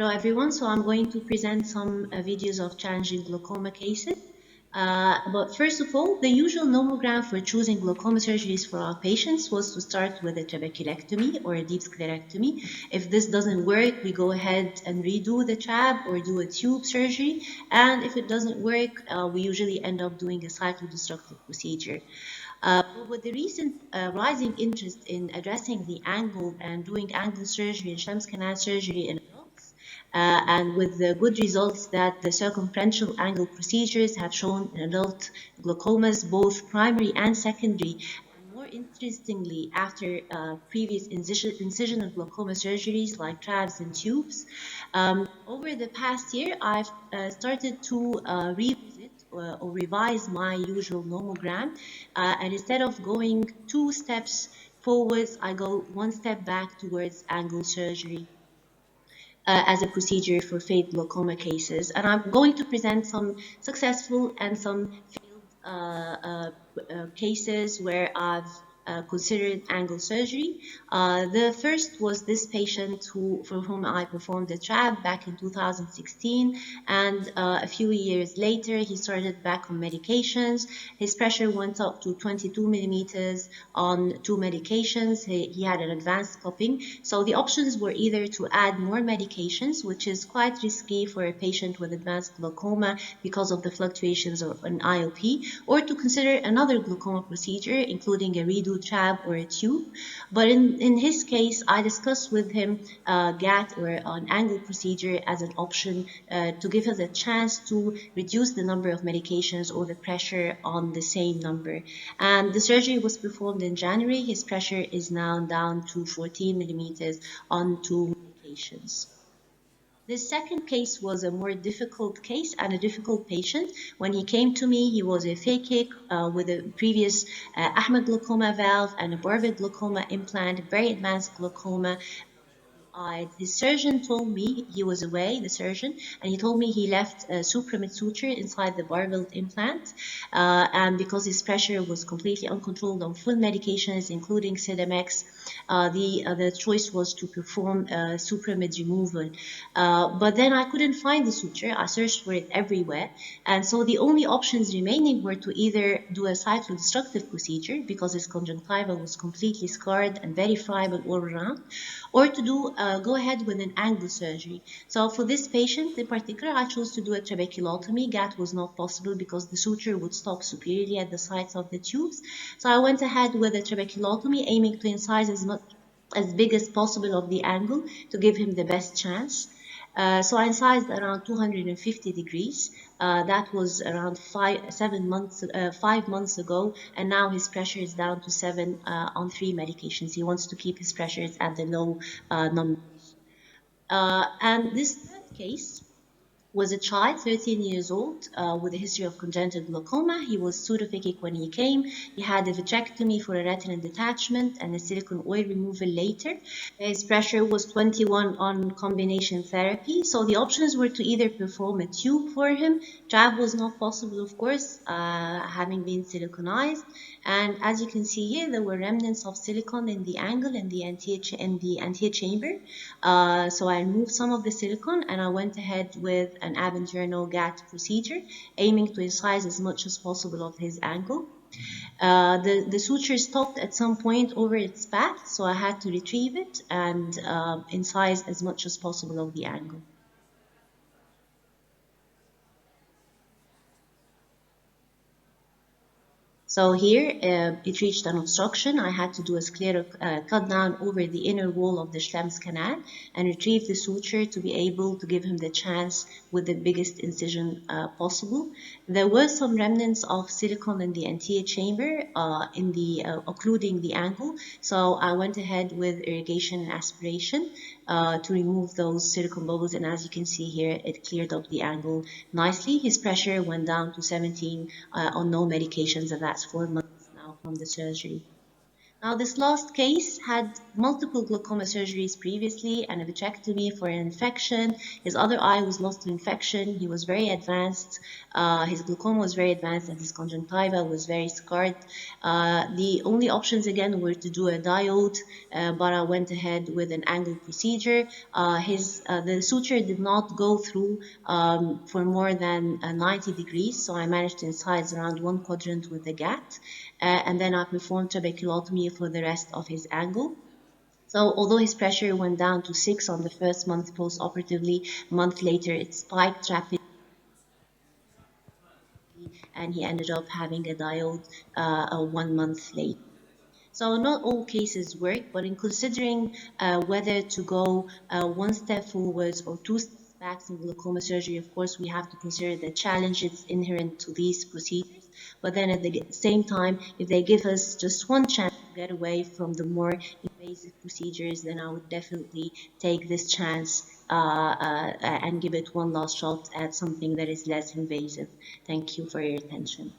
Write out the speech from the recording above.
Hello everyone, so I'm going to present some videos of challenging glaucoma cases. But first of all, the usual nomogram for choosing glaucoma surgeries for our patients was to start with a trabeculectomy or a deep sclerectomy. If this doesn't work, we go ahead and redo the trab or do a tube surgery. And if it doesn't work, we usually end up doing a cyclodestructive procedure. With the recent rising interest in addressing the angle and doing angle surgery and Schlemm's canal surgery in adults, and with the good results that the circumferential angle procedures have shown in adult glaucomas, both primary and secondary, and more interestingly, after previous incisional glaucoma surgeries like trabs and tubes, over the past year, I've started to revisit or revise my usual nomogram, and instead of going 2 steps forwards, I go 1 step back towards angle surgery as a procedure for failed glaucoma cases. And I'm going to present some successful and some failed cases where I've considered angle surgery. The first was this patient for whom I performed the trab back in 2016, and a few years later he started back on medications. His pressure went up to 22 millimeters on 2 medications. He had an advanced cupping, so the options were either to add more medications, which is quite risky for a patient with advanced glaucoma because of the fluctuations of an IOP, or to consider another glaucoma procedure, including a redo trab or a tube. But in his case, I discussed with him GAT or an angle procedure as an option to give us a chance to reduce the number of medications or the pressure on the same number. And the surgery was performed in January. His pressure is now down to 14 millimeters on 2 medications. The second case was a more difficult case and a difficult patient. When he came to me, he was a phakic with a previous Ahmed glaucoma valve and a barbed glaucoma implant, very advanced glaucoma. His surgeon told me, he was away, the surgeon, and he told me he left a supramid suture inside the barbed implant, and because his pressure was completely uncontrolled on full medications, including Sidamex, the choice was to perform supramid removal. But then I couldn't find the suture. I searched for it everywhere, and so the only options remaining were to either do a cyclodestructive procedure because his conjunctiva was completely scarred and very friable all around, or to do go ahead with an angle surgery. So for this patient in particular, I chose to do a trabeculotomy. GAT was not possible because the suture would stop superiorly at the sides of the tubes. So I went ahead with a trabeculotomy, aiming to incise as big as possible of the angle to give him the best chance. So I incised around 250 degrees. That was around 5 months ago, and now his pressure is down to 7 on 3 medications. He wants to keep his pressures at the low numbers. And this third case was a child, 13 years old, with a history of congenital glaucoma. He was pseudophakic when he came. He had a vitrectomy for a retinal detachment and a silicone oil removal later. His pressure was 21 on combination therapy. So the options were to either perform a tube for him. Trab was not possible, of course, having been siliconized. And as you can see here, there were remnants of silicone in the angle and the anterior chamber. So I removed some of the silicone and I went ahead with an ab interno GAT procedure, aiming to incise as much as possible of his angle. The suture stopped at some point over its path, so I had to retrieve it and incise as much as possible of the angle. So here it reached an obstruction. I had to do a cut down over the inner wall of the Schlemm's canal and retrieve the suture to be able to give him the chance with the biggest incision possible. There were some remnants of silicone in the anterior chamber occluding the angle, so I went ahead with irrigation and aspiration to remove those silicone bubbles, and as you can see here, it cleared up the angle nicely. His pressure went down to 17 on no medications, and that's 4 months now from the surgery. Now, this last case had multiple glaucoma surgeries previously and a vitrectomy for an infection. His other eye was lost to infection. He was very advanced. His glaucoma was very advanced and his conjunctiva was very scarred. The only options again were to do a diode, but I went ahead with an angle procedure. The suture did not go through for more than 90 degrees, so I managed to incise around one quadrant with the GAT. And then I performed trabeculotomy for the rest of his angle. So although his pressure went down to 6 on the first month post-operatively, a month later it spiked rapidly and he ended up having a diode 1 month later. So not all cases work, but in considering whether to go one step forwards or two steps back in glaucoma surgery, of course, we have to consider the challenges inherent to these procedures. But then at the same time, if they give us just one chance to get away from the more invasive procedures, then I would definitely take this chance and give it one last shot at something that is less invasive. Thank you for your attention.